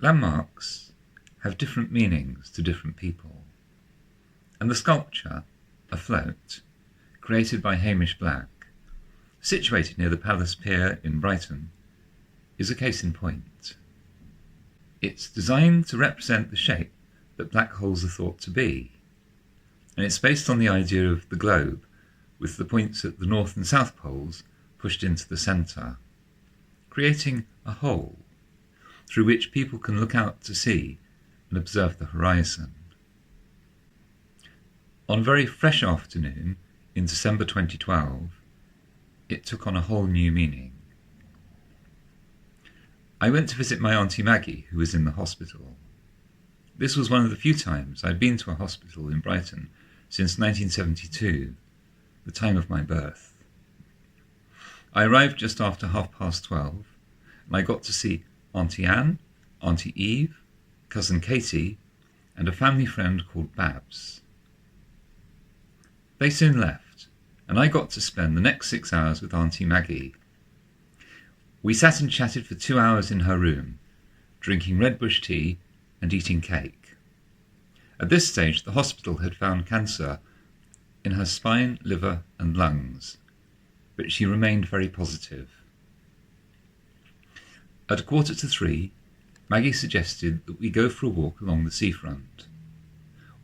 Landmarks have different meanings to different people, and the sculpture, Afloat, created by Hamish Black, situated near the Palace Pier in Brighton, is a case in point. It's designed to represent the shape that black holes are thought to be, and it's based on the idea of the globe, with the points at the north and south poles pushed into the centre, creating a hole through which people can look out to sea and observe the horizon. On a very fresh afternoon in December 2012, it took on a whole new meaning. I went to visit my Auntie Maggie, who was in the hospital. This was one of the few times I'd been to a hospital in Brighton since 1972, the time of my birth. I arrived just after 12:30, and I got to see Auntie Anne, Auntie Eve, Cousin Katie, and a family friend called Babs. They soon left, and I got to spend the next 6 hours with Auntie Maggie. We sat and chatted for 2 hours in her room, drinking Redbush tea and eating cake. At this stage, the hospital had found cancer in her spine, liver, and lungs, but she remained very positive. At 2:45, Maggie suggested that we go for a walk along the seafront.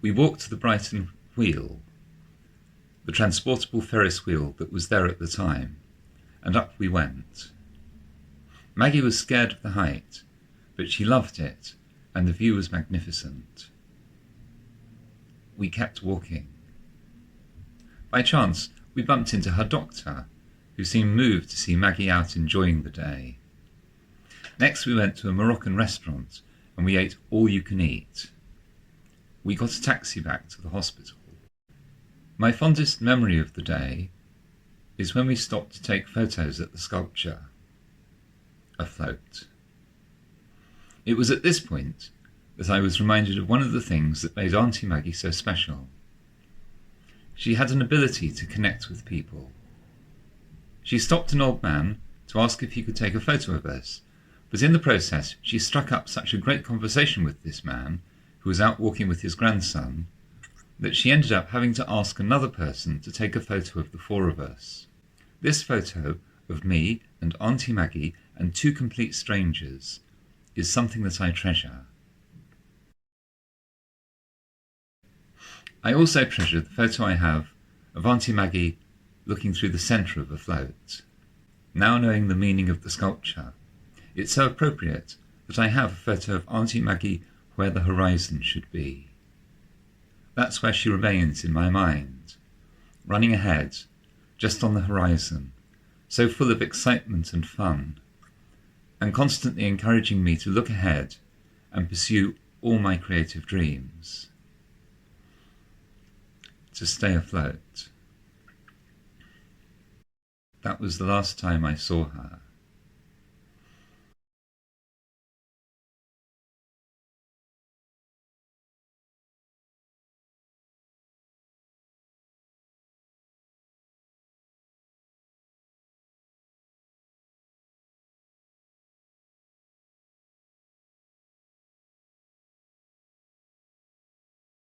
We walked to the Brighton Wheel, the transportable Ferris wheel that was there at the time, and up we went. Maggie was scared of the height, but she loved it, and the view was magnificent. We kept walking. By chance, we bumped into her doctor, who seemed moved to see Maggie out enjoying the day. Next we went to a Moroccan restaurant and we ate all you can eat. We got a taxi back to the hospital. My fondest memory of the day is when we stopped to take photos at the sculpture, Afloat. It was at this point that I was reminded of one of the things that made Auntie Maggie so special. She had an ability to connect with people. She stopped an old man to ask if he could take a photo of us, but in the process she struck up such a great conversation with this man, who was out walking with his grandson, that she ended up having to ask another person to take a photo of the four of us. This photo of me and Auntie Maggie and two complete strangers is something that I treasure. I also treasure the photo I have of Auntie Maggie looking through the centre of Afloat. Now knowing the meaning of the sculpture, it's so appropriate that I have a photo of Auntie Maggie where the horizon should be. That's where she remains in my mind, running ahead, just on the horizon, so full of excitement and fun, and constantly encouraging me to look ahead and pursue all my creative dreams. To stay afloat. That was the last time I saw her.